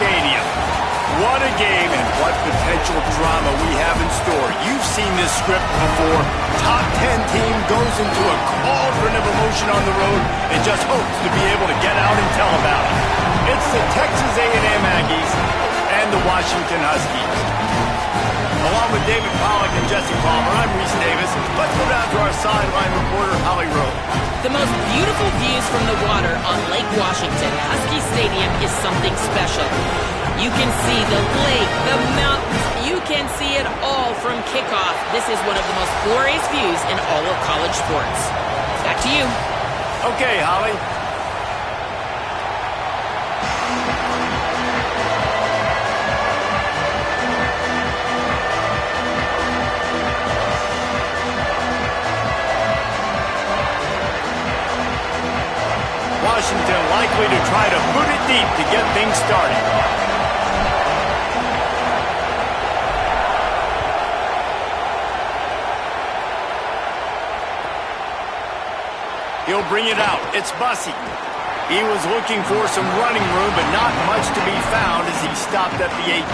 Stadium. What a game and what potential drama we have in store. You've seen this script before. Top 10 team goes into a cauldron of emotion on the road and just hopes to be able to get out and tell about it. It's the Texas A&M Aggies and the Washington Huskies. Along with David Pollack and Jesse Palmer, I'm Reese Davis. Let's go down to our sideline reporter, Holly Rowe. The most beautiful views from the water on Lake Washington. Husky Stadium is something special. You can see the lake, the mountains. You can see it all from kickoff. This is one of the most glorious views in all of college sports. Back to you. Okay, Holly. Washington likely to try to boot it deep to get things started. He'll bring it out. It's Bussey. He was looking for some running room, but not much to be found as he stopped at the 18.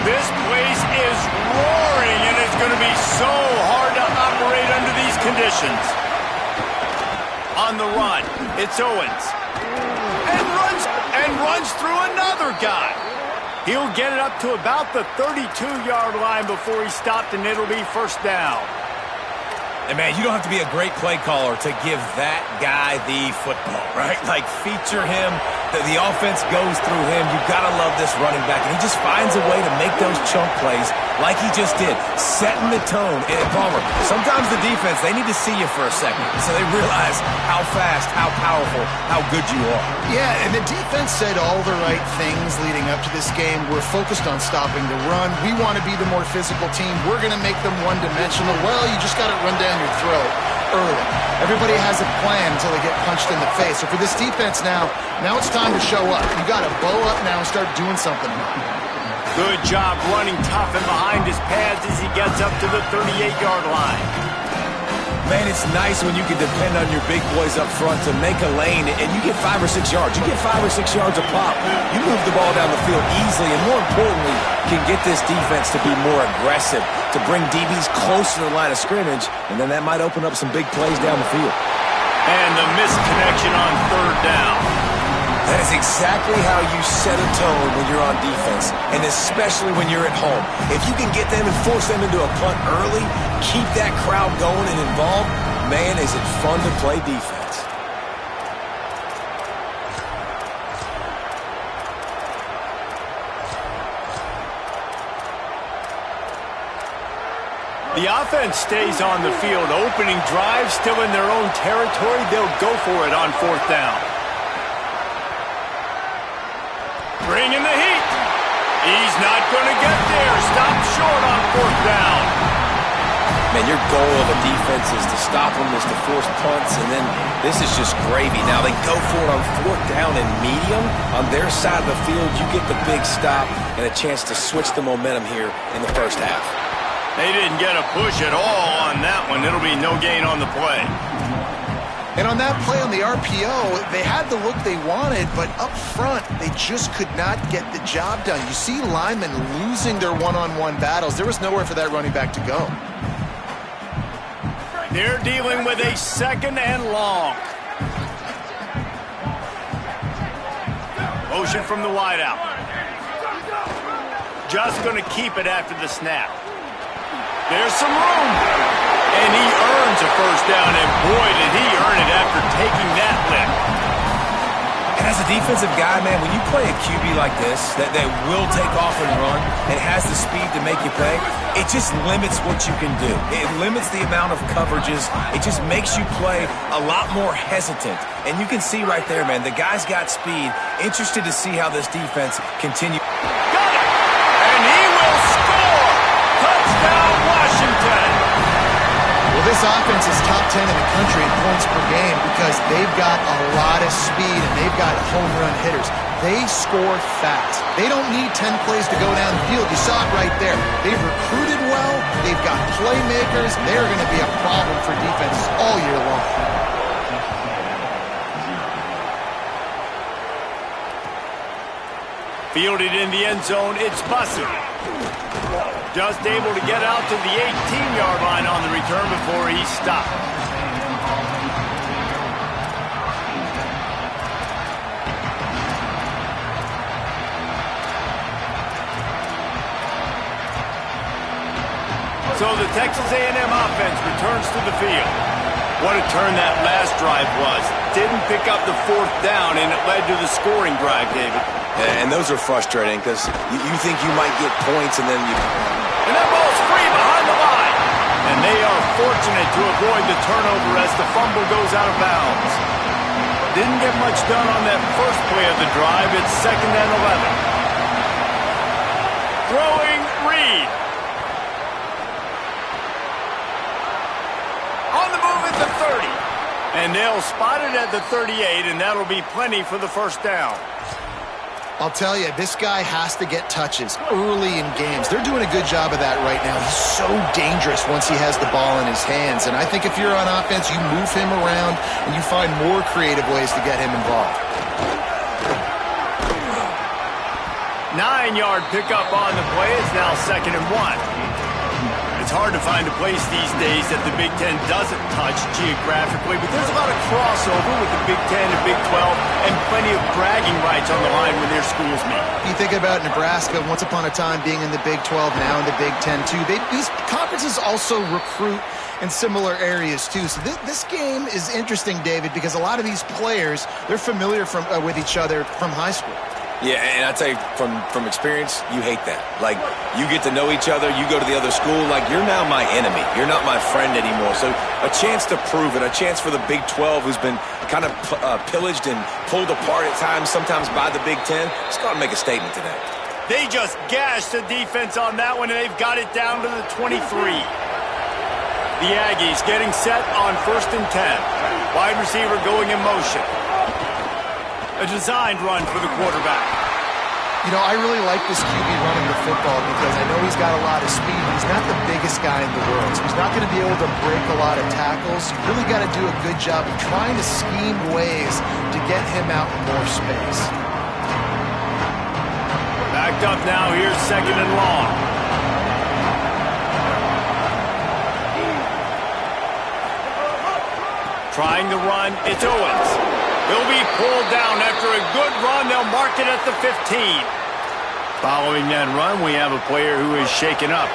This place is roaring, and it's going to be so hard to operate under these conditions. On the run, it's Owens. And runs through another guy. He'll get it up to about the 32-yard line before he stopped, and it'll be first down. And, man, you don't have to be a great play caller to give that guy the football, right? Like, feature him. The offense goes through him. You've got to love this running back. And he just finds a way to make those chunk plays like he just did, setting the tone. And, Palmer, sometimes the defense, they need to see you for a second so they realize how fast, how powerful, how good you are. Yeah, and the defense said all the right things leading up to this game. We're focused on stopping the run. We want to be the more physical team. We're going to make them one-dimensional. Well, you just got to run down your throat early. Everybody has a plan until they get punched in the face. So for this defense now it's time to show up. You got to bow up now and start doing something. Good job running tough and behind his pads as he gets up to the 38-yard line. Man, it's nice when you can depend on your big boys up front to make a lane, and you get 5 or 6 yards. You get 5 or 6 yards a pop. You move the ball down the field easily, and more importantly, can get this defense to be more aggressive, to bring DBs closer to the line of scrimmage, and then that might open up some big plays down the field. And the missed connection on third down. That is exactly how you set a tone when you're on defense, and especially when you're at home. If you can get them and force them into a punt early, keep that crowd going and involved, man, is it fun to play defense. The offense stays on the field. Opening drive, still in their own territory. They'll go for it on fourth down. Bringing the heat. He's not going to get there. Stop short on fourth down. Man, your goal of a defense is to stop them, is to force punts, and then this is just gravy. Now they go for it on fourth down and medium. On their side of the field, you get the big stop and a chance to switch the momentum here in the first half. They didn't get a push at all on that one. It'll be no gain on the play. And on that play on the RPO, they had the look they wanted, but up front, they just could not get the job done. You see linemen losing their one-on-one battles. There was nowhere for that running back to go. They're dealing with a second and long. Motion from the wideout. Just going to keep it after the snap. There's some room. And he earns a first down, and boy, did he earn it after taking that lick. And as a defensive guy, man, when you play a QB like this, that will take off and run and has the speed to make you pay, it just limits what you can do. It limits the amount of coverages. It just makes you play a lot more hesitant. And you can see right there, man, the guy's got speed. Interested to see how this defense continues. Got it! And he will score! Touchdown, Washington! Well, this offense is top 10 in the country in points per game because they've got a lot of speed and they've got home run hitters. They score fast. They don't need 10 plays to go down the field. You saw it right there. They've recruited well. They've got playmakers. They're going to be a problem for defenses all year long. Fielded in the end zone, it's Bussey. Just able to get out to the 18-yard line on the return before he's stopped. So the Texas A&M offense returns to the field. What a turn that last drive was. Didn't pick up the fourth down, and it led to the scoring drive, David. And those are frustrating because you think you might get points, and then you... And that ball's free behind the line. And they are fortunate to avoid the turnover as the fumble goes out of bounds. Didn't get much done on that first play of the drive. It's 2nd and 11. Throwing Reed. On the move at the 30. And they'll spot it at the 38, and that'll be plenty for the first down. I'll tell you, this guy has to get touches early in games. They're doing a good job of that right now. He's so dangerous once he has the ball in his hands. And I think if you're on offense, you move him around and you find more creative ways to get him involved. 9-yard pickup on the play. It's now 2nd and 1. It's hard to find a place these days that the Big Ten doesn't touch geographically, but there's a lot of crossover with the Big Ten and Big 12 and plenty of bragging rights on the line when their schools meet. You think about Nebraska, once upon a time being in the Big 12, now in the Big 10 too. These conferences also recruit in similar areas too. So this game is interesting, David, because a lot of these players, they're familiar with each other from high school. Yeah, and I tell you, from experience, you hate that. Like, you get to know each other, you go to the other school, like, you're now my enemy. You're not my friend anymore. So a chance to prove it, a chance for the Big 12, who's been kind of pillaged and pulled apart at times, sometimes by the Big 10. It's got to make a statement today. They just gashed the defense on that one, and they've got it down to the 23. The Aggies getting set on 1st and 10. Wide receiver going in motion. A designed run for the quarterback. You know, I really like this QB running the football because I know he's got a lot of speed. He's not the biggest guy in the world, so he's not going to be able to break a lot of tackles. You really got to do a good job of trying to scheme ways to get him out in more space. Backed up now. Here's 2nd and long. Trying to run. It's Owens. He'll be pulled down after a good run. They'll mark it at the 15. Following that run, we have a player who is shaken up.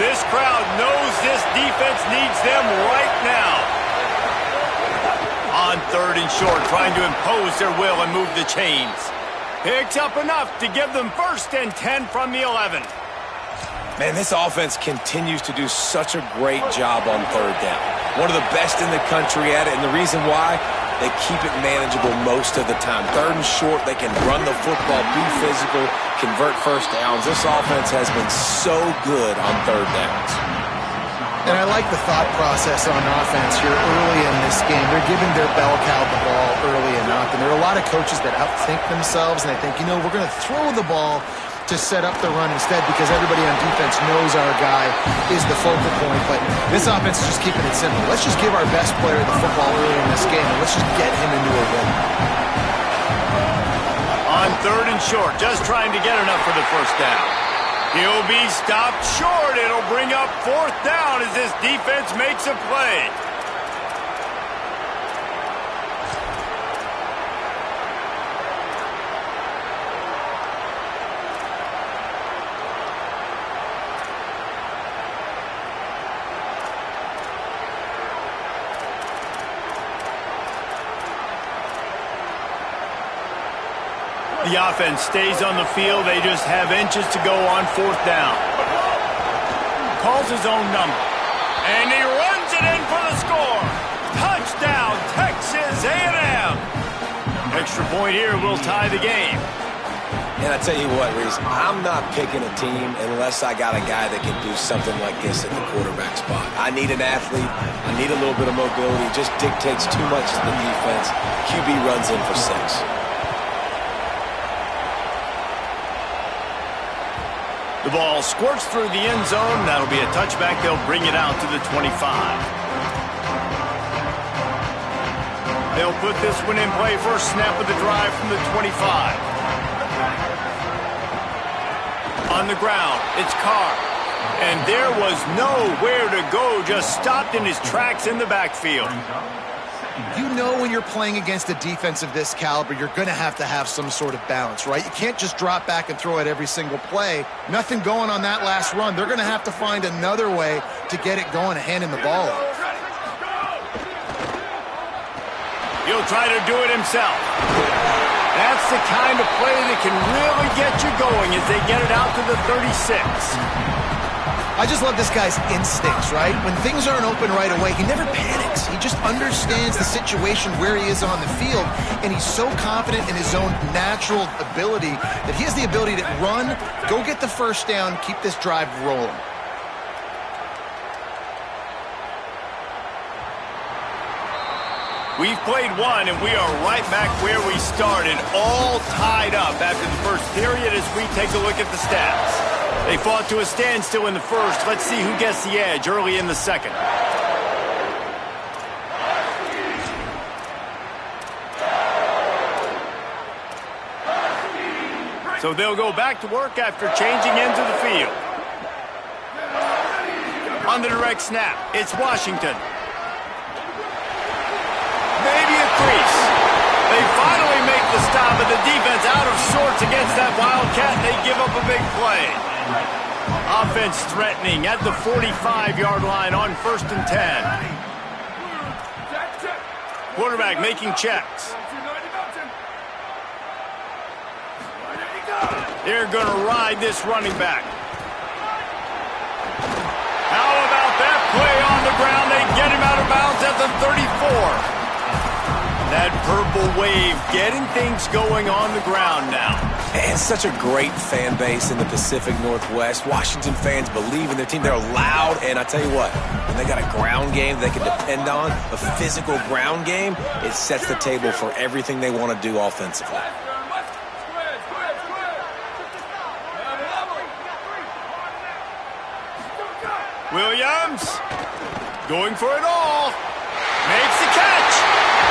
This crowd knows this defense needs them right now. On 3rd and short, trying to impose their will and move the chains. Picks up enough to give them 1st and 10 from the 11. Man, this offense continues to do such a great job on 3rd down. One of the best in the country at it, and the reason why, they keep it manageable most of the time. 3rd and short, they can run the football, be physical, convert 1st downs. This offense has been so good on 3rd downs. And I like the thought process on offense here early in this game. They're giving their bell cow the ball early enough. And there are a lot of coaches that outthink themselves, and they think, you know, we're going to throw the ball to set up the run instead because everybody on defense knows our guy is the focal point. But this offense is just keeping it simple. Let's just give our best player the football early in this game, and let's just get him into a rhythm. On 3rd and short, just trying to get enough for the 1st down. He'll be stopped short. It'll bring up 4th down as this defense makes a play. The offense stays on the field. They just have inches to go on 4th down. Calls his own number. And he runs it in for the score. Touchdown, Texas A&M. Extra point here will tie the game. And I tell you what, Reese, I'm not picking a team unless I got a guy that can do something like this at the quarterback spot. I need an athlete. I need a little bit of mobility. It just dictates too much to the defense. QB runs in for 6. The ball squirts through the end zone. That'll be a touchback. They'll bring it out to the 25. They'll put this one in play. First snap of the drive from the 25. On the ground, it's Carr. And there was nowhere to go, just stopped in his tracks in the backfield. You know when you're playing against a defense of this caliber, you're going to have some sort of balance, right? You can't just drop back and throw it every single play. Nothing going on that last run. They're going to have to find another way to get it going and handing the ball off. He'll try to do it himself. That's the kind of play that can really get you going as they get it out to the 36. I just love this guy's instincts, right? When things aren't open right away, he never panics. He just understands the situation where he is on the field, and he's so confident in his own natural ability that he has the ability to run, go get the first down, keep this drive rolling. We've played one, and we are right back where we started, all tied up after the first period as we take a look at the stats. They fought to a standstill in the first. Let's see who gets the edge early in the second. So they'll go back to work after changing into the field. On the direct snap, it's Washington. Maybe a crease. They finally make the stop, but the defense out of sorts against that Wildcat, and they give up a big play. Offense threatening at the 45-yard line on 1st and 10. Quarterback making checks. They're going to ride this running back. How about that play on the ground? They get him out of bounds at the 34. That purple wave getting things going on the ground now. And such a great fan base in the Pacific Northwest. Washington fans believe in their team. They're loud, and I tell you what, when they got a ground game they can depend on, a physical ground game, it sets the table for everything they want to do offensively. Williams going for it all. Makes the catch.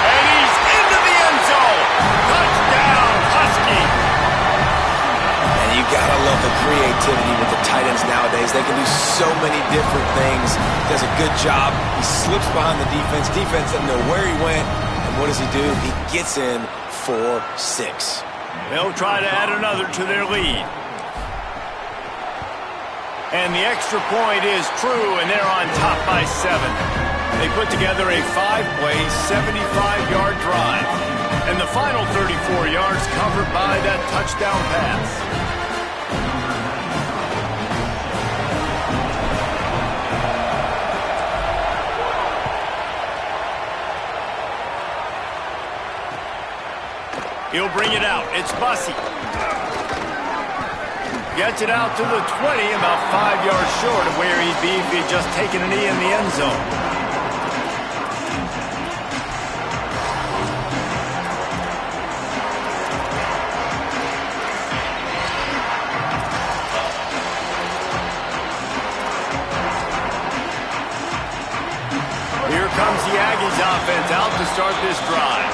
And he's into the end zone. Touchdown, Husky. And you gotta love the creativity with the tight ends nowadays. They can do so many different things. Does a good job. He slips behind the defense. Defense doesn't know where he went. And what does he do? He gets in for 6. They'll try to add another to their lead. And the extra point is true, and they're on top by 7. They put together a 5-play, 75-yard drive. And the final 34 yards covered by that touchdown pass. He'll bring it out. It's Bussey. Gets it out to the 20, about 5 yards short of where he'd be if he'd just taken a knee in the end zone. Here comes the Aggies offense out to start this drive.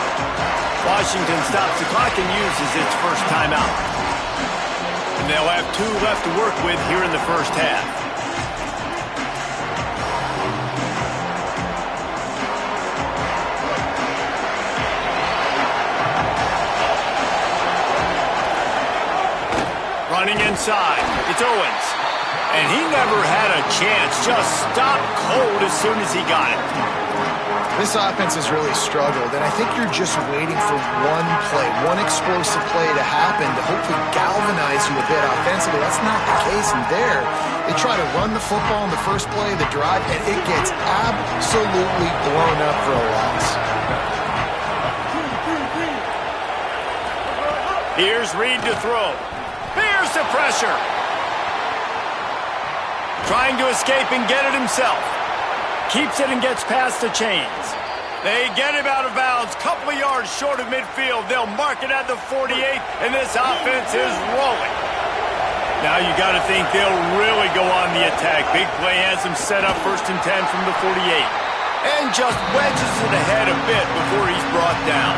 Washington stops the clock and uses its first timeout. And they'll have 2 left to work with here in the first half. Running inside, it's Owens. And he never had a chance, just stopped cold as soon as he got it. This offense has really struggled, and I think you're just waiting for one play, one explosive play to happen to hopefully galvanize you a bit offensively. That's not the case in there. They try to run the football in the first play of the drive, and it gets absolutely blown up for a loss. Here's Reed to throw. Here's the pressure. Trying to escape and get it himself. Keeps it and gets past the chains. They get him out of bounds, couple of yards short of midfield. They'll mark it at the 48, and this offense is rolling. Now you got to think they'll really go on the attack. Big play has them set up 1st and 10 from the 48. And just wedges it ahead a bit before he's brought down.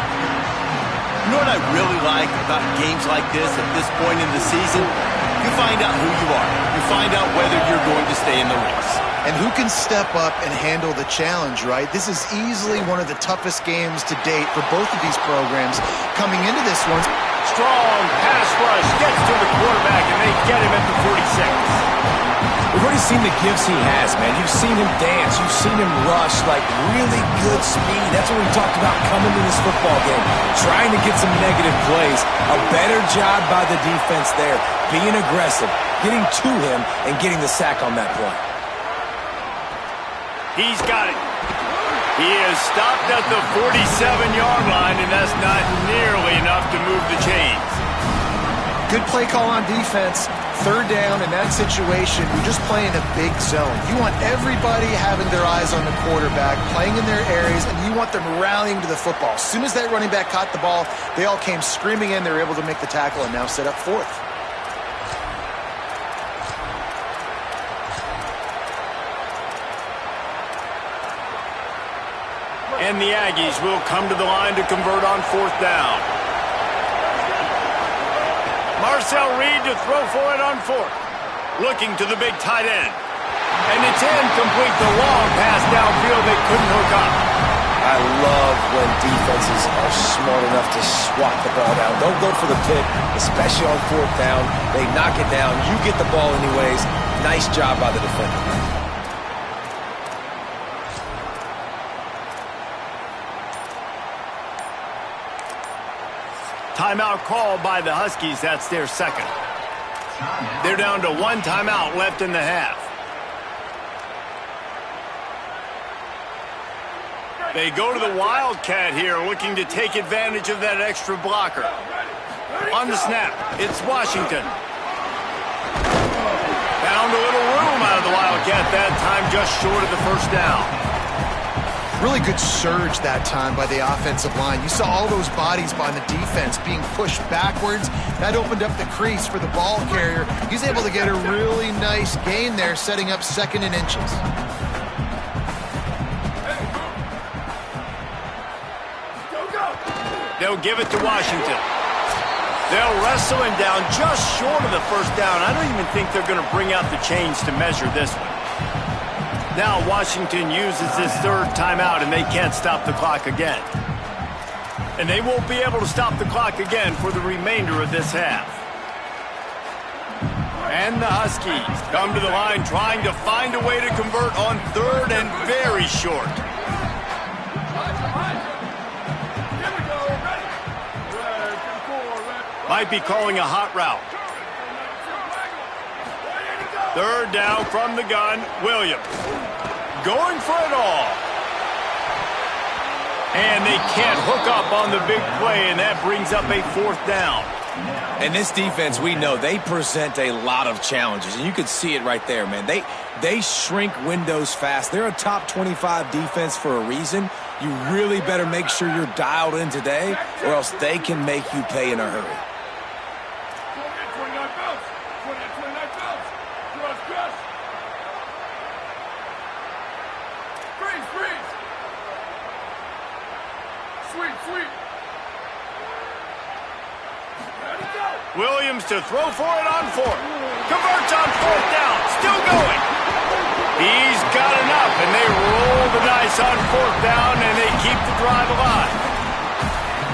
You know what I really like about games like this at this point in the season? You find out who you are. You find out whether you're going to stay in the race. And who can step up and handle the challenge, right? This is easily one of the toughest games to date for both of these programs. Coming into this one, strong pass rush gets to the quarterback, and they get him at the 46. We've already seen the gifts he has, man. You've seen him dance. You've seen him rush, like really good speed. That's what we talked about coming to this football game. Trying to get some negative plays. A better job by the defense there. Being aggressive, getting to him, and getting the sack on that play. He's got it. He is stopped at the 47-yard line, and that's not nearly enough to move the chains. good play call on defense. 3rd down in that situation, you're just playing a big zone. You want everybody having their eyes on the quarterback, playing in their areas, and you want them rallying to the football. As soon as that running back caught the ball, they all came screaming in. They were able to make the tackle and now set up 4th. And the Aggies will come to the line to convert on 4th down. Marcel Reed to throw for it on 4th. Looking to the big tight end. And it's incomplete. The long pass downfield they couldn't hook up. I love when defenses are smart enough to swat the ball down. Don't go for the pick, especially on 4th down. They knock it down. You get the ball anyways. Nice job by the defender. Timeout called by the Huskies. That's their 2nd. They're down to 1 timeout left in the half. They go to the Wildcat here, looking to take advantage of that extra blocker. On the snap, it's Washington. Found a little room out of the Wildcat that time, just short of the 1st down. Really good surge that time by the offensive line. You saw all those bodies by the defense being pushed backwards. That opened up the crease for the ball carrier. He's able to get a really nice gain there, setting up 2nd and inches. They'll give it to Washington. They'll wrestle him down just short of the 1st down. I don't even think they're going to bring out the chains to measure this one. Now Washington uses his 3rd timeout, and they can't stop the clock again. And they won't be able to stop the clock again for the remainder of this half. And the Huskies come to the line trying to find a way to convert on 3rd and very short. Might be calling a hot route. 3rd down from the gun, Williams. Going for it all. And they can't hook up on the big play, and that brings up a 4th down. And this defense, we know, they present a lot of challenges. And you can see it right there, man. They shrink windows fast. They're a top 25 defense for a reason. You really better make sure you're dialed in today, or else they can make you pay in a hurry. Williams to throw for it on 4th. Converts on 4th down. Still going. He's got enough, and they roll the dice on 4th down, and they keep the drive alive.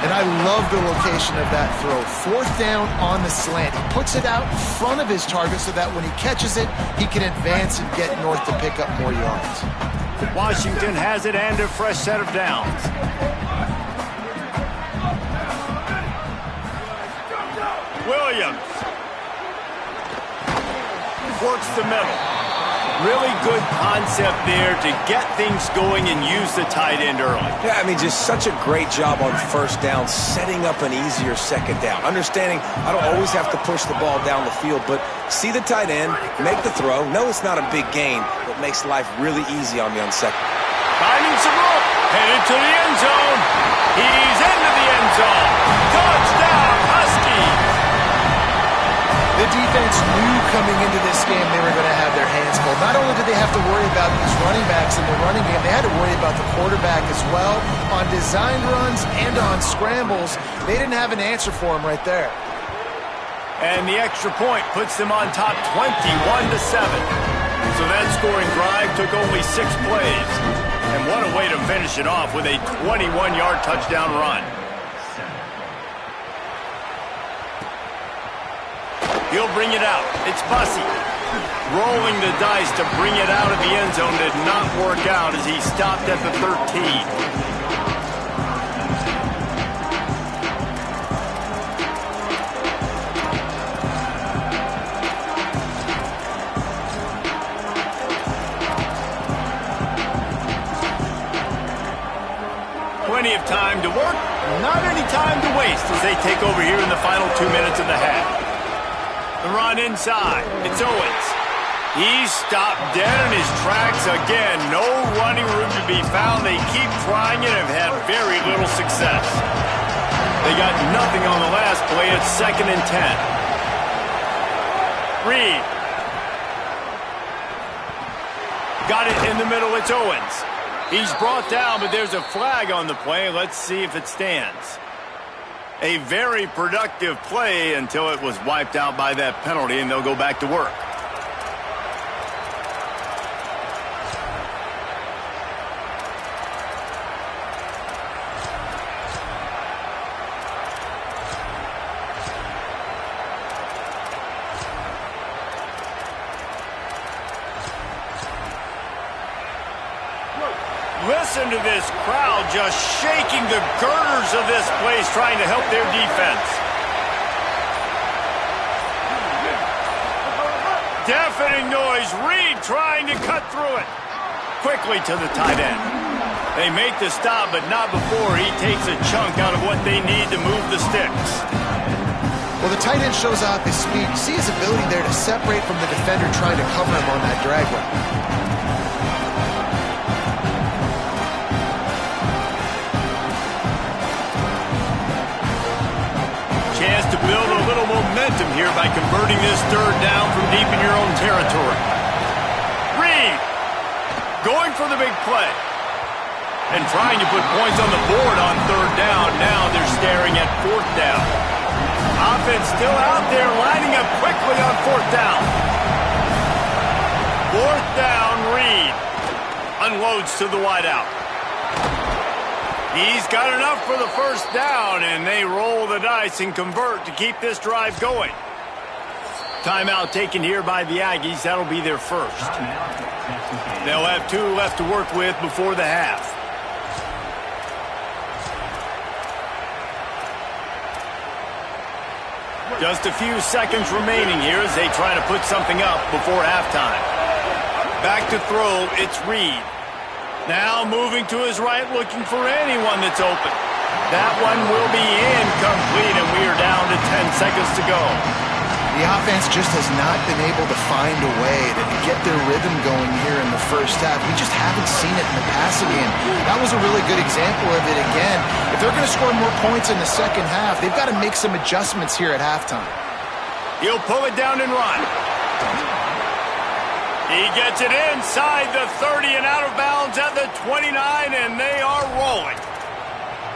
And I love the location of that throw. 4th down on the slant. He puts it out in front of his target so that when he catches it, he can advance and get north to pick up more yards. Washington has it and a fresh set of downs. Williams works the middle. Really good concept there to get things going and use the tight end early. Yeah, I mean, just such a great job on 1st down, setting up an easier 2nd down. Understanding I don't always have to push the ball down the field, but see the tight end, make the throw. No, it's not a big gain, but makes life really easy on me on 2nd. Finding some room, headed to the end zone. He's into the end zone. Touchdown, Huskies! The defense knew coming into this game they were going to have their hands full. Not only did they have to worry about these running backs in the running game, they had to worry about the quarterback as well. On designed runs and on scrambles, they didn't have an answer for him right there. And the extra point puts them on top 21-7. So that scoring drive took only 6 plays. And what a way to finish it off with a 21-yard touchdown run. He'll bring it out. It's Bussey. Rolling the dice to bring it out of the end zone did not work out as he stopped at the 13. Plenty of time to work, not any time to waste as they take over here in the final 2 minutes of the half. The run inside. It's Owens. He's stopped dead in his tracks again. No running room to be found. They keep trying it and have had very little success. They got nothing on the last play. It's 2nd and 10. Reed. Got it in the middle. It's Owens. He's brought down, but there's a flag on the play. Let's see if it stands. A very productive play until it was wiped out by that penalty, and they'll go back to work. Listen to this crowd just shaking the girders of this place, trying to help their defense. Deafening noise. Reed trying to cut through it. Quickly to the tight end. They make the stop, but not before he takes a chunk out of what they need to move the sticks. Well, the tight end shows off his speed. You see his ability there to separate from the defender trying to cover him on that drag route. Chance to build a little momentum here by converting this 3rd down from deep in your own territory. Reed going for the big play and trying to put points on the board on 3rd down. Now they're staring at 4th down. Offense still out there lining up quickly on 4th down. 4th down, Reed unloads to the wideout. He's got enough for the 1st down, and they roll the dice and convert to keep this drive going. Timeout taken here by the Aggies. That'll be their first. They'll have 2 left to work with before the half. Just a few seconds remaining here as they try to put something up before halftime. Back to throw, it's Reed. Now moving to his right, looking for anyone that's open. That one will be incomplete, and we are down to 10 seconds to go. The offense just has not been able to find a way to get their rhythm going here in the 1st half. We just haven't seen it in the passing game. That was a really good example of it again. If they're going to score more points in the 2nd half, they've got to make some adjustments here at halftime. He'll pull it down and run. He gets it inside the 30 and out of bounds at the 29, and they are rolling.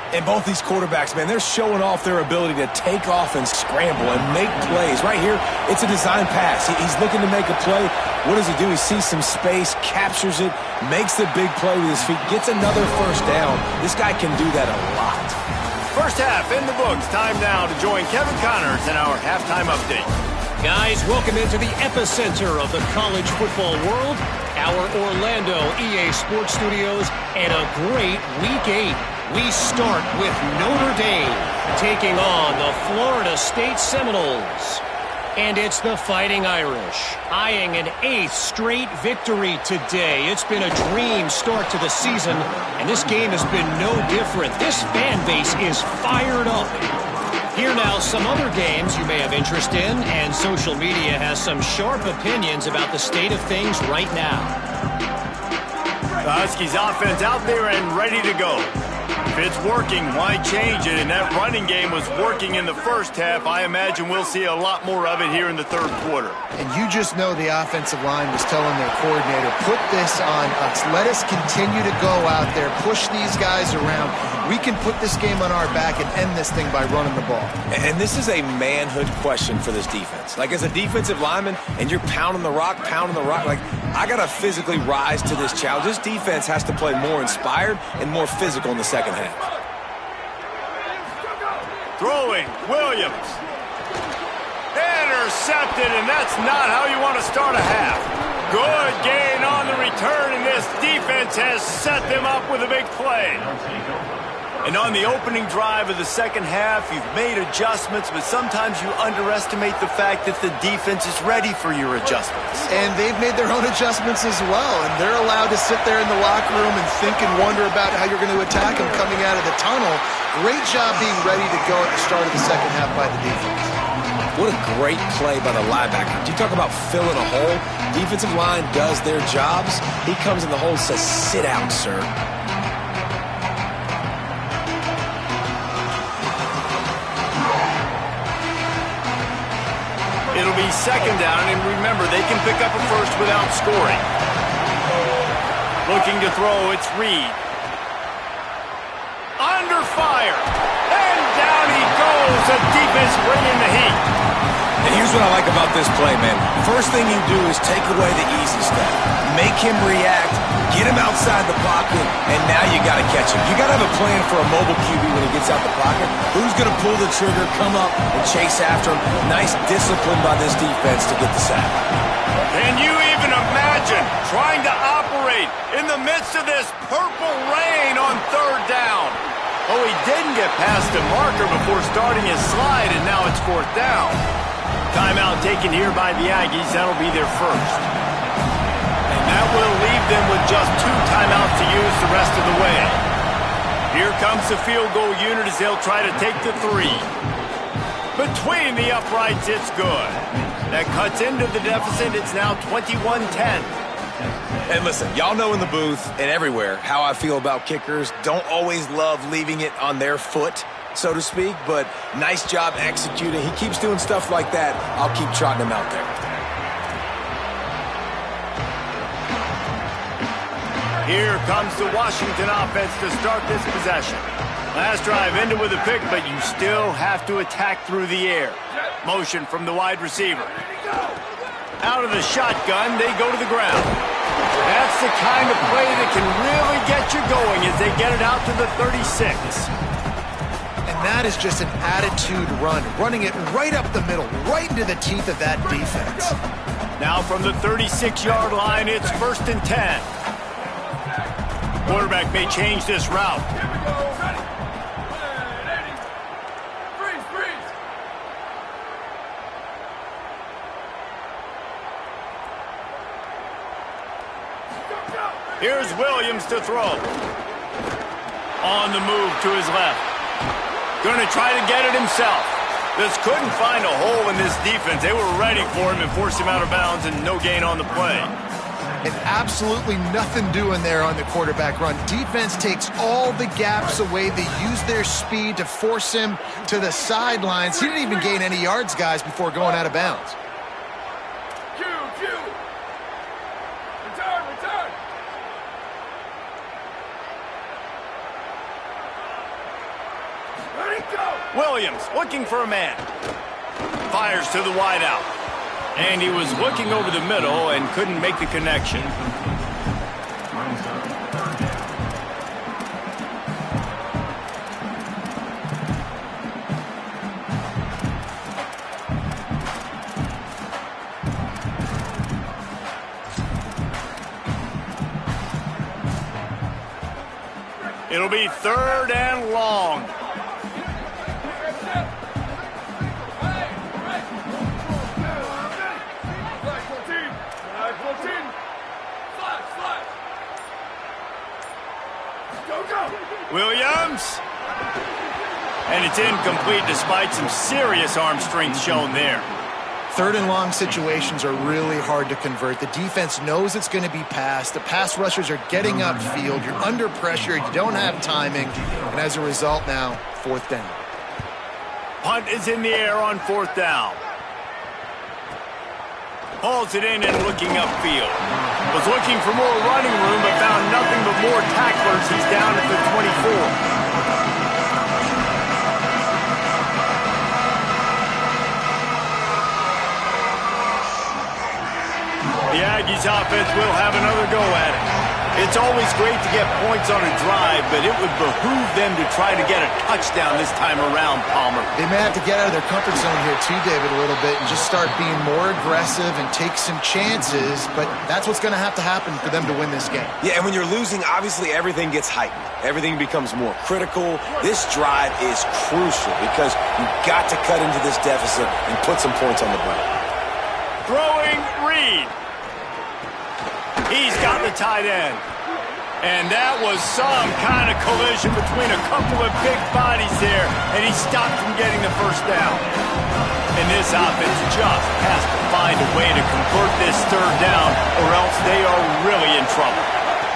And both these quarterbacks, man, they're showing off their ability to take off and scramble and make plays. Right here, it's a design pass. He's looking to make a play. What does he do? He sees some space, captures it, makes the big play with his feet, gets another 1st down. This guy can do that a lot. 1st half in the books. Time now to join Kevin Connors in our halftime update. Guys, welcome into the epicenter of the college football world, our Orlando EA Sports Studios, and a great Week 8. We start with Notre Dame taking on the Florida State Seminoles. And it's the Fighting Irish, eyeing an 8th straight victory today. It's been a dream start to the season, and this game has been no different. This fan base is fired up. Here now, some other games you may have interest in, and social media has some sharp opinions about the state of things right now. The Huskies offense out there and ready to go. it's working, why change it? And that running game was working in the first half. I imagine we'll see a lot more of it here in the third quarter. And you just know the offensive line was telling their coordinator, put this on us. Let us continue to go out there, push these guys around. We can put this game on our back and end this thing by running the ball. And this is a manhood question for this defense. Like, as a defensive lineman, and you're pounding the rock, like, I got to physically rise to this challenge. This defense has to play more inspired and more physical in the second half. Throwing, Williams. Intercepted, and that's not how you want to start a half. Good gain on the return, and this defense has set them up with a big play. And on the opening drive of the second half, you've made adjustments, but sometimes you underestimate the fact that the defense is ready for your adjustments. And they've made their own adjustments as well, and they're allowed to sit there in the locker room and think and wonder about how you're going to attack them coming out of the tunnel. Great job being ready to go at the start of the second half by the defense. What a great play by the linebacker. You talk about filling a hole. Defensive line does their jobs. He comes in the hole and says, sit down, sir. It'll be second down, and remember, they can pick up a first without scoring. Looking to throw, it's Reed. Under fire, and down he goes. The defense bringing the heat. And here's what I like about this play, man. First thing you do is take away the easy stuff. Make him react, get him outside the pocket, and now you got to catch him. You got to have a plan for a mobile QB when he gets out the pocket. Who's going to pull the trigger, come up, and chase after him? Nice discipline by this defense to get the sack. Can you even imagine trying to operate in the midst of this purple rain on third down? Oh, he didn't get past the marker before starting his slide, and now it's fourth down. Timeout taken here by the Aggies. That'll be their first. And that will leave them with just 2 timeouts to use the rest of the way. Here comes the field goal unit as they'll try to take the 3. Between the uprights, it's good. That cuts into the deficit. It's now 21-10. And listen, y'all know in the booth and everywhere how I feel about kickers. Don't always love leaving it on their foot, so to speak, but nice job executing. He keeps doing stuff like that. I'll keep trotting him out there. Here comes the Washington offense to start this possession. Last drive ended with a pick, but you still have to attack through the air. Motion from the wide receiver. Out of the shotgun, they go to the ground. That's the kind of play that can really get you going as they get it out to the 36. And that is just an attitude run, running it right up the middle, right into the teeth of that defense. Now from the 36-yard line, it's 1st and 10. Quarterback may change this route. Here's Williams to throw. On the move to his left. Going to try to get it himself. Just couldn't find a hole in this defense. They were ready for him and forced him out of bounds, and no gain on the play. And absolutely nothing doing there on the quarterback run. Defense takes all the gaps away. They use their speed to force him to the sidelines. He didn't even gain any yards, guys, before going out of bounds. Williams looking for a man. Fires to the wideout. And he was looking over the middle and couldn't make the connection. It'll be 3rd and long. Williams. And it's incomplete despite some serious arm strength shown there. Third and long situations are really hard to convert. The defense knows it's going to be passed. The pass rushers are getting upfield. You're under pressure. You don't have timing. And as a result now, fourth down. Punt is in the air on fourth down. Hauls it in and looking upfield. Was looking for more running room, but found nothing but more tacklers. He's down at the 24. The Aggies offense will have another go at it. It's always great to get points on a drive, but it would behoove them to try to get a touchdown this time around, Palmer. They may have to get out of their comfort zone here too, David, a little bit and just start being more aggressive and take some chances, but that's what's going to happen for them to win this game. Yeah, and when you're losing, obviously everything gets heightened. Everything becomes more critical. This drive is crucial because you've got to cut into this deficit and put some points on the board. Throwing Reed. He's got the tight end. And that was some kind of collision between a couple of big bodies there, and he stopped from getting the first down. And this offense just has to find a way to convert this third down, or else they are really in trouble.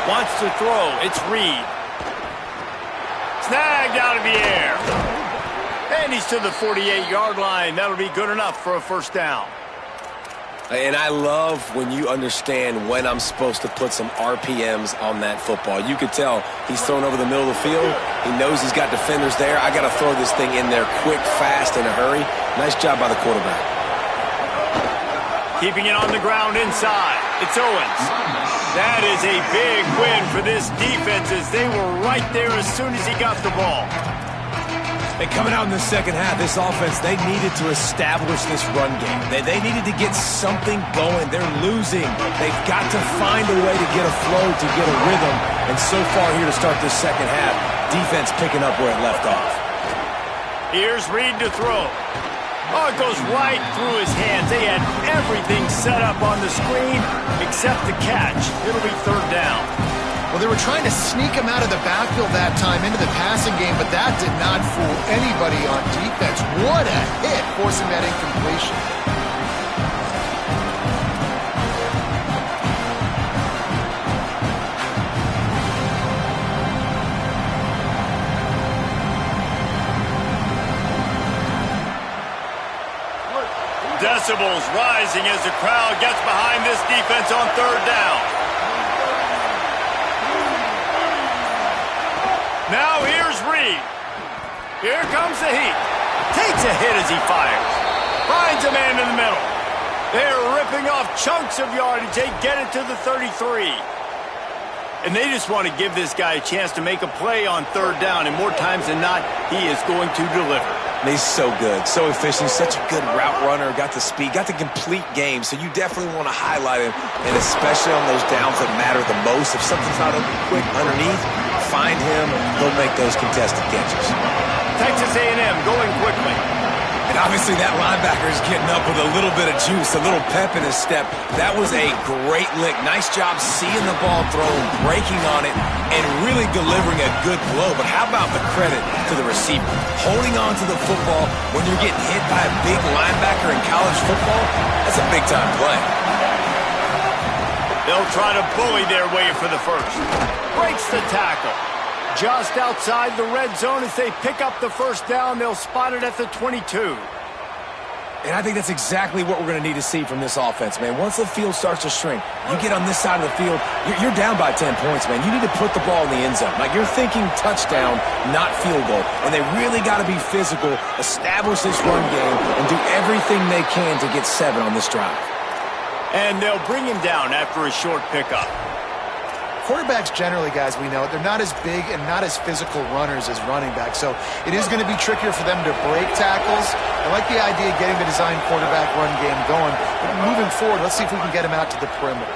Wants to throw. It's Reed. Snagged out of the air. And he's to the 48-yard line. That'll be good enough for a first down. And I love when you understand when I'm supposed to put some RPMs on that football. You could tell he's thrown over the middle of the field. He knows he's got defenders there. I got to throw this thing in there quick, fast, in a hurry. Nice job by the quarterback. Keeping it on the ground inside. It's Owens. That is a big win for this defense as they were right there as soon as he got the ball. And coming out in the second half, this offense, they needed to establish this run game. They needed to get something going. They're losing. They've got to find a way to get a flow, to get a rhythm. And so far here to start this second half, defense picking up where it left off. Here's Reed to throw. Oh, it goes right through his hands. They had everything set up on the screen except the catch. It'll be third down. Well, they were trying to sneak him out of the backfield that time into the passing game, but that did not fool anybody on defense. What a hit, forcing that incompletion. Decibels rising as the crowd gets behind this defense on third down. Now here's Reed. Here comes the heat. Takes a hit as he fires. Finds a man in the middle. They're ripping off chunks of yardage. They get it to the 33. And they just want to give this guy a chance to make a play on third down. And more times than not, he is going to deliver. And he's so good, so efficient, such a good route runner, got the speed, got the complete game. So you definitely want to highlight him, and especially on those downs that matter the most. If something's not open quick underneath, find him, he'll make those contested catches. Texas A&M going quickly. And obviously that linebacker is getting up with a little bit of juice, a little pep in his step. That was a great lick. Nice job seeing the ball thrown, breaking on it, and really delivering a good blow. But how about the credit to the receiver? Holding on to the football when you're getting hit by a big linebacker in college football, that's a big-time play. They'll try to bully their way for the first. Breaks the tackle. Just outside the red zone as they pick up the first down. They'll spot it at the 22. And I think that's exactly what we're going to need to see from this offense, man. Once the field starts to shrink, you get on this side of the field, you're down by 10 points, man. You need to put the ball in the end zone. Like, you're thinking touchdown, not field goal. And they really got to be physical, establish this run game, and do everything they can to get 7 on this drive. And they'll bring him down after a short pickup. Quarterbacks generally, guys, we know, they're not as big and not as physical runners as running backs, so it is going to be trickier for them to break tackles. I like the idea of getting the design quarterback run game going, but moving forward, let's see if we can get him out to the perimeter.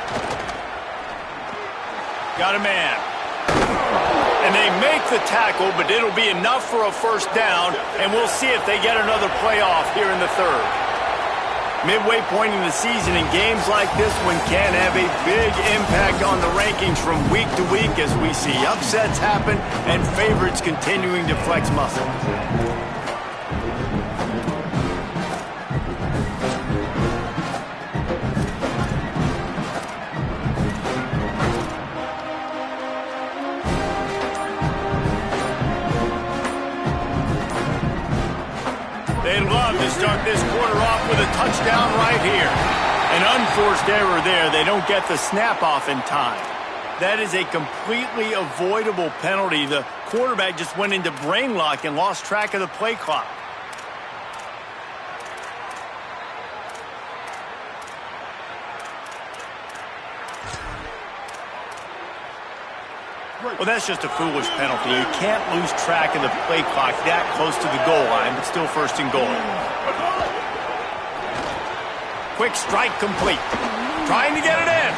Got a man. And they make the tackle, but it'll be enough for a first down, and we'll see if they get another playoff here in the third. Midway point in the season, in games like this one can have a big impact on the rankings from week to week as we see upsets happen and favorites continuing to flex muscle. They love to start this quarter off with a touchdown right here. An unforced error there. They don't get the snap off in time. That is a completely avoidable penalty. The quarterback just went into brain lock and lost track of the play clock. Well, that's just a foolish penalty. You can't lose track of the play clock that close to the goal line, but still first and goal. Quick strike complete. Trying to get it in.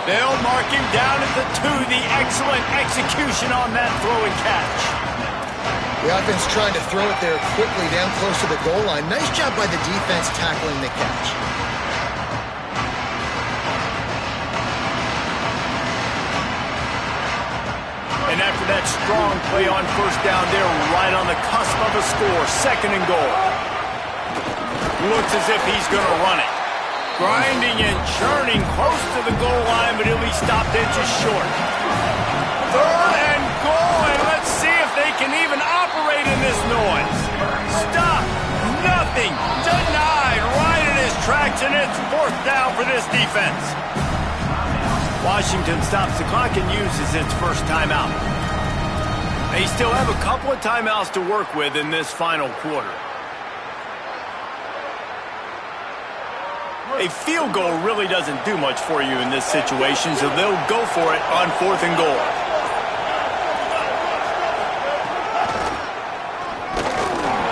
They'll mark him down at the 2. The excellent execution on that throw and catch. The offense tried to throw it there quickly down close to the goal line. Nice job by the defense tackling the catch. And after that strong play on first down, they're right on the cusp of a score. Second and goal. Looks as if he's going to run it. Grinding and churning close to the goal line, but he'll be stopped inches short. Third and goal, and let's see if they can even operate in this noise. Stop. Nothing. Denied right in his tracks, and it's fourth down for this defense. Washington stops the clock and uses its first timeout. They still have a couple of timeouts to work with in this final quarter. A field goal really doesn't do much for you in this situation, so they'll go for it on fourth and goal.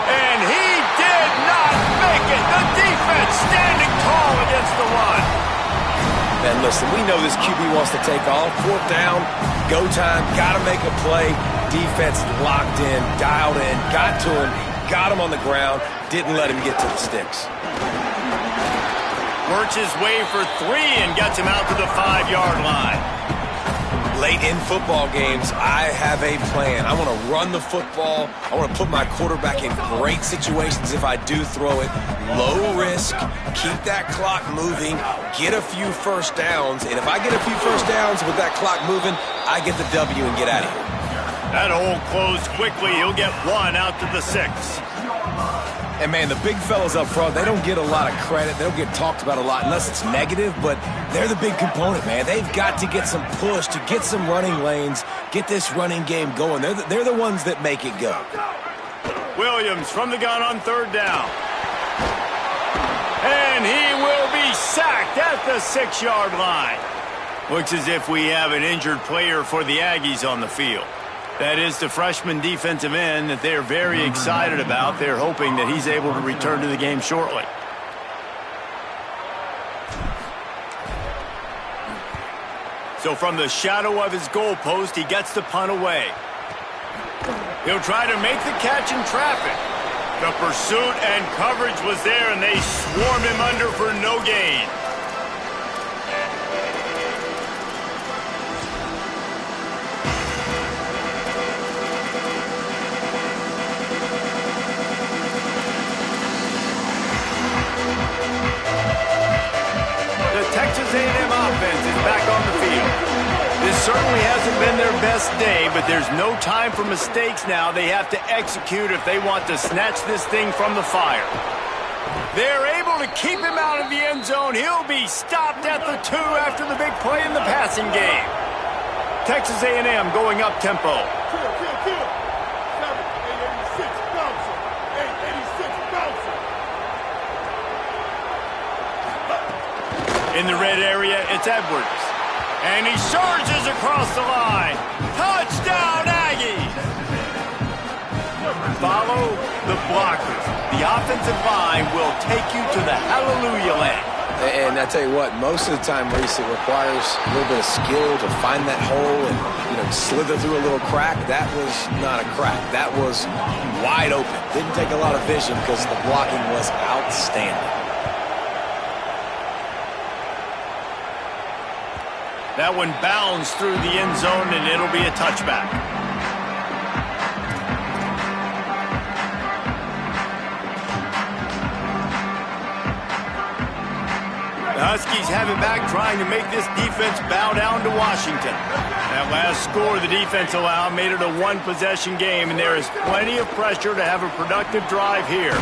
And he did not make it. The defense standing tall against the run. And listen, we know this QB wants to take off. Fourth down, go time, got to make a play. Defense locked in, dialed in, got to him, got him on the ground, didn't let him get to the sticks. Works his way for 3 and gets him out to the 5-yard line. Late in football games, I have a plan. I want to run the football. I want to put my quarterback in great situations if I do throw it. Low risk, keep that clock moving, get a few first downs. And if I get a few first downs with that clock moving, I get the W and get out of here. That hole closed quickly. He'll get 1 out to the 6. And, man, the big fellas up front, they don't get a lot of credit. They don't get talked about a lot unless it's negative, but they're the big component, man. They've got to get some push, to get some running lanes, get this running game going. They're the ones that make it go. Williams from the gun on third down. And he will be sacked at the 6-yard line. Looks as if we have an injured player for the Aggies on the field. That is the freshman defensive end that they're very excited about. They're hoping that he's able to return to the game shortly. So from the shadow of his goalpost, he gets the punt away. He'll try to make the catch in traffic. The pursuit and coverage was there, and they swarmed him under for no gain. Texas A&M offense is back on the field. This certainly hasn't been their best day, but there's no time for mistakes now. They have to execute if they want to snatch this thing from the fire. They're able to keep him out of the end zone. He'll be stopped at the 2 after the big play in the passing game. Texas A&M going up tempo. In the red area, it's Edwards. And he surges across the line. Touchdown, Aggies! Follow the blockers. The offensive line will take you to the hallelujah land. And I tell you what, most of the time, Reese, it requires a little bit of skill to find that hole and, slither through a little crack. That was not a crack. That was wide open. Didn't take a lot of vision because the blocking was outstanding. That one bounds through the end zone, and it'll be a touchback. Huskies have it back, trying to make this defense bow down to Washington. That last score the defense allowed made it a one-possession game, and there is plenty of pressure to have a productive drive here.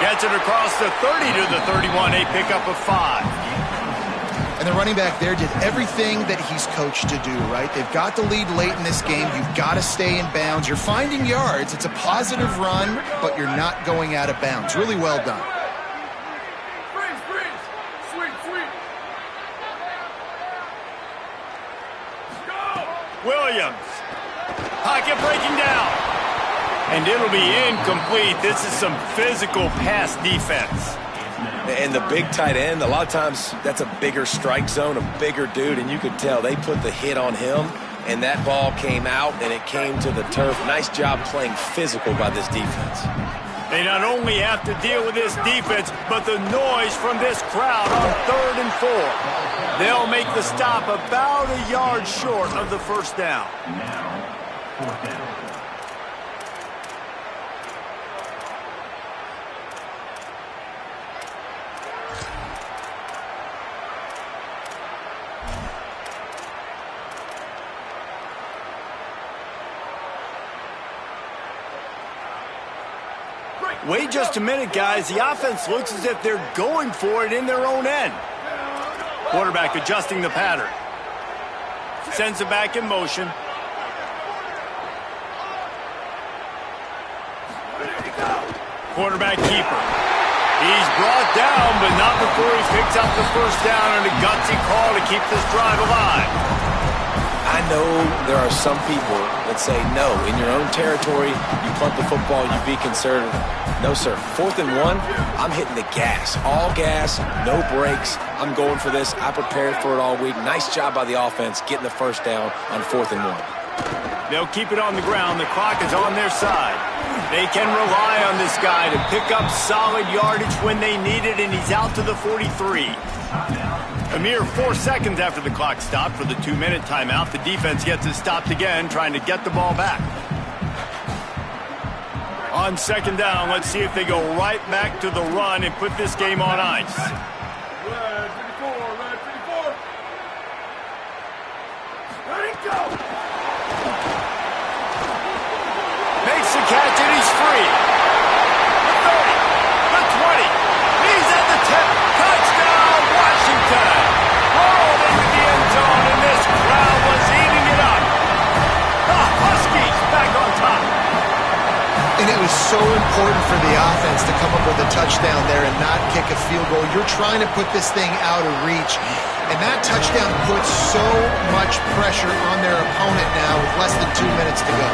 Gets it across the 30 to the 31, a pickup of 5. And the running back there did everything that he's coached to do, right? They've got the lead late in this game. You've got to stay in bounds. You're finding yards. It's a positive run, but you're not going out of bounds. Really well done. Williams. Pocket breaking down. And it'll be incomplete. This is some physical pass defense. And the big tight end, a lot of times that's a bigger strike zone, a bigger dude, and you could tell they put the hit on him, and that ball came out, and it came to the turf. Nice job playing physical by this defense. They not only have to deal with this defense, but the noise from this crowd on 3rd and 4. They'll make the stop about a yard short of the first down. Fourth down. Wait just a minute, guys. The offense looks as if they're going for it in their own end. Quarterback adjusting the pattern. Sends it back in motion. Quarterback keeper. He's brought down, but not before he picks up the first down, and a gutsy call to keep this drive alive. I know there are some people that say, no, in your own territory, you punt the football, you be conservative. No, sir. 4th and 1, I'm hitting the gas. All gas, no brakes. I'm going for this. I prepared for it all week. Nice job by the offense getting the first down on 4th and 1. They'll keep it on the ground. The clock is on their side. They can rely on this guy to pick up solid yardage when they need it, and he's out to the 43. A mere 4 seconds after the clock stopped for the 2-minute timeout, the defense gets it stopped again, trying to get the ball back. On 2nd down, let's see if they go right back to the run and put this game on ice. Red 54, red 54. Ready, go! Makes the catch and he's free. The 30, the 20, he's at the 10. Touchdown, Washington! Rolled into the end zone, and this crowd was eating it up. The Huskies back on top. And it was so important for the offense to come up with a touchdown there and not kick a field goal. You're trying to put this thing out of reach. And that touchdown puts so much pressure on their opponent now with less than 2 minutes to go.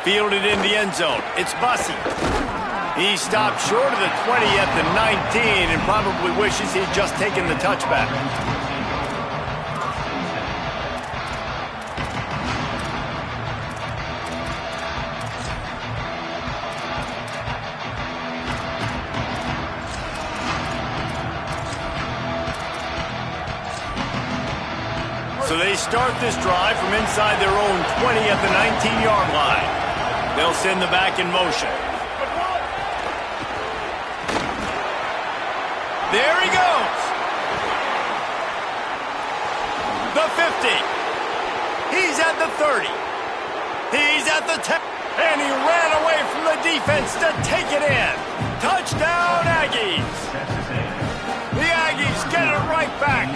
Fielded in the end zone. It's Bussey. He stopped short of the 20 at the 19 and probably wishes he'd just taken the touchback. So they start this drive from inside their own 20 at the 19-yard line. They'll send the back in motion. There he goes. The 50. He's at the 30. He's at the 10. And he ran away from the defense to take it in. Touchdown, Aggies. The Aggies get it right back.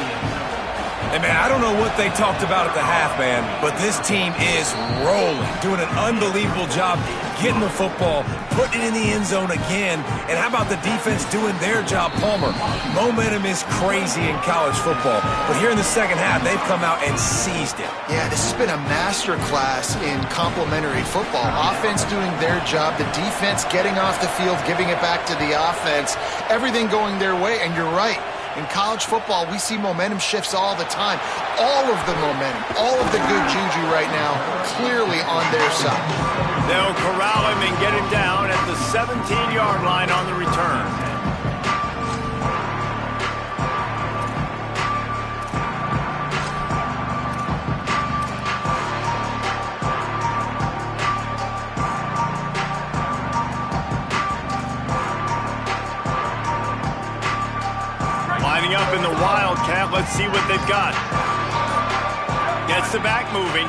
Hey, man, I don't know what they talked about at the half, man, but this team is rolling, doing an unbelievable job getting the football, putting it in the end zone again. And how about the defense doing their job, Palmer? Momentum is crazy in college football, but here in the second half, they've come out and seized it. Yeah, this has been a master class in complementary football. Offense doing their job, the defense getting off the field, giving it back to the offense, everything going their way, and you're right. In college football, we see momentum shifts all the time. All of the momentum, all of the good juju right now, clearly on their side. They'll corral him and get him down at the 17-yard line on the return. Lining up in the Wildcat. Let's see what they've got. Gets the back moving.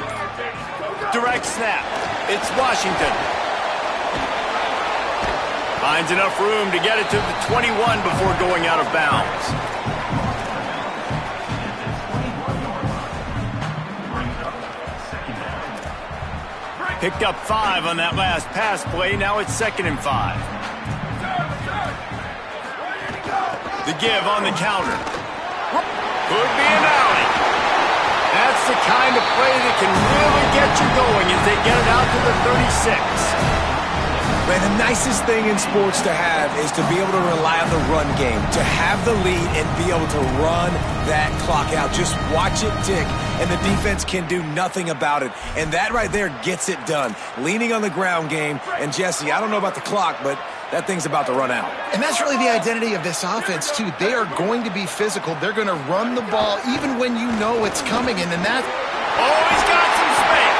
Direct snap. It's Washington. Finds enough room to get it to the 21 before going out of bounds. Picked up 5 on that last pass play. Now it's 2nd and 5. The give on the counter. Could be an alley. That's the kind of play that can really get you going as they get it out to the 36. Man, the nicest thing in sports to have is to be able to rely on the run game, to have the lead and be able to run that clock out. Just watch it tick, and the defense can do nothing about it. And that right there gets it done. Leaning on the ground game. And, Jesse, I don't know about the clock, but that thing's about to run out. And that's really the identity of this offense, too. They are going to be physical. They're going to run the ball even when you know it's coming. And then that... Oh, he's got some space.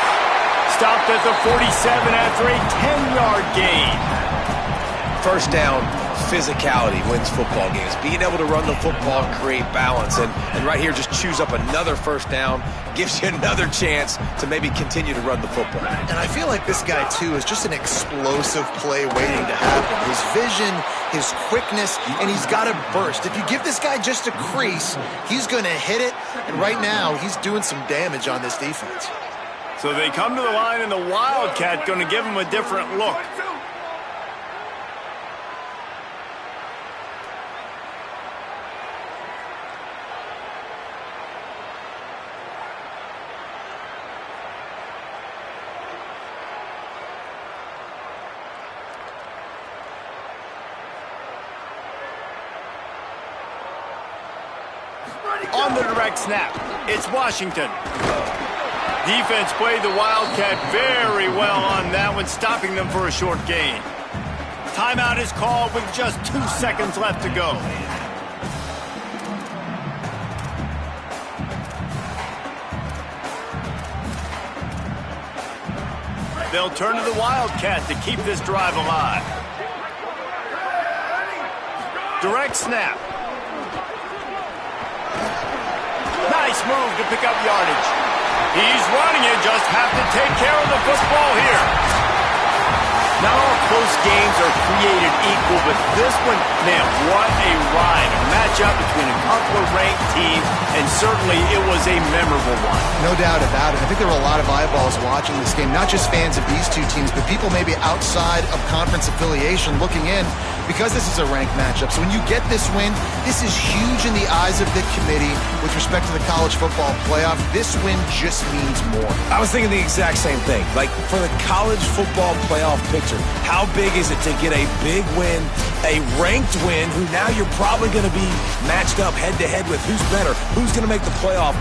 Stopped at the 47 after a 10-yard gain. First down, physicality wins football games. Being able to run the football and create balance. And right here, just choose up another first down. Gives you another chance to maybe continue to run the football. And I feel like this guy, too, is just an explosive play waiting to happen. His vision, his quickness, and he's got a burst. If you give this guy just a crease, he's going to hit it. And right now, he's doing some damage on this defense. So they come to the line, and the Wildcat going to give him a different look. On the direct snap, it's Washington. Defense played the Wildcat very well on that one, stopping them for a short gain. Timeout is called with just 2 seconds left to go. They'll turn to the Wildcat to keep this drive alive. Direct snap. Nice move to pick up yardage. He's running it, just have to take care of the football here. Not all close games are created equal, but this one, man, what a ride. A matchup between a couple of ranked teams, and certainly it was a memorable one. No doubt about it. I think there were a lot of eyeballs watching this game, not just fans of these two teams, but people maybe outside of conference affiliation looking in because this is a ranked matchup. So when you get this win, this is huge in the eyes of the committee with respect to the college football playoff. This win just means more. I was thinking the exact same thing. Like, for the college football playoff picture, how big is it to get a big win, a ranked win, who now you're probably going to be matched up head-to-head with who's better, who's going to make the playoff.